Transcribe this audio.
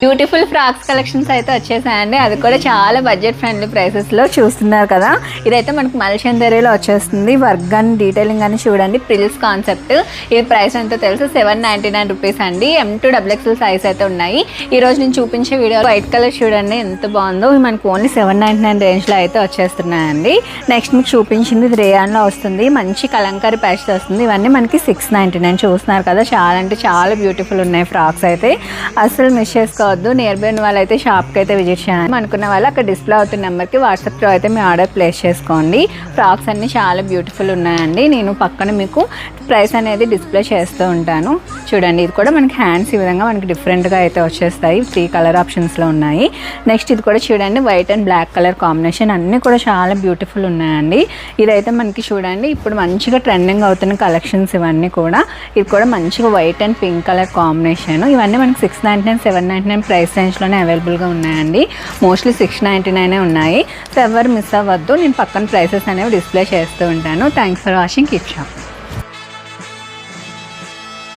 Beautiful frocks collections అయితే వచ్చేసాయండి. అది కూడా చాలా బడ్జెట్ ఫ్రెండ్లీ ప్రైసెస్లో చూస్తున్నారు కదా. ఇదైతే మనకు మల్చందరిలో వచ్చేస్తుంది. వర్క్ అండ్ డీటెయిలింగ్ అని చూడండి, ప్రిల్స్ కాన్సెప్ట్. ఇది ప్రైస్ ఎంతో తెలుసు, 799 రూపీస్ అండి. M2 XXL సైజ్ అయితే ఉన్నాయి. ఈ రోజు నేను చూపించే వీడియో వైట్ కలర్ చూడండి ఎంత బాగుందో. మనకు ఓన్లీ 799 రేంజ్లో అయితే వచ్చేస్తున్నాయండి. నెక్స్ట్ మీకు చూపించింది ఇది రేయాన్లో వస్తుంది, మంచి కలంకారీ ప్యాచ్ వస్తుంది. ఇవన్నీ మనకి 699 చూస్తున్నారు కదా. చాలా అంటే చాలా బ్యూటిఫుల్ ఉన్నాయి ఫ్రాక్స్ అయితే, అసలు మిస్ చేసుకో నియర్ బై ఉన్న వాళ్ళు అయితే షాప్కి అయితే విజిట్ చేయాలి అనుకున్న వాళ్ళు అక్కడ డిస్ప్లే అవుతున్న నెంబర్కి వాట్సాప్లో అయితే మీ ఆర్డర్ ప్లేస్ చేసుకోండి. ఫ్రాక్స్ అన్నీ చాలా బ్యూటిఫుల్ ఉన్నాయండి. నేను పక్కన మీకు ప్రైస్ అనేది డిస్ప్లే చేస్తూ ఉంటాను చూడండి. ఇది కూడా మనకి హ్యాండ్స్ ఈ విధంగా మనకి డిఫరెంట్గా అయితే వచ్చేస్తాయి. 3 కలర్ ఆప్షన్స్లో ఉన్నాయి. నెక్స్ట్ ఇది కూడా చూడండి, white and black colour combination, అన్నీ కూడా చాలా బ్యూటిఫుల్ ఉన్నాయండి. ఇదైతే మనకి చూడండి ఇప్పుడు మంచిగా ట్రెండింగ్ అవుతున్న కలెక్షన్స్ ఇవన్నీ కూడా. ఇది కూడా మంచిగా white and pink colour combination. ఇవన్నీ మనకి 699, 799 ప్రైస్ రేంజ్లోనే అవైలబుల్గా ఉన్నాయండి. మోస్ట్లీ 699 ఉన్నాయి. సో ఎవరు మిస్ అవ్వద్దు. నేను పక్కన ప్రైసెస్ అనేవి డిస్ప్లే చేస్తూ ఉంటాను. Thanks for watching. Keep shop.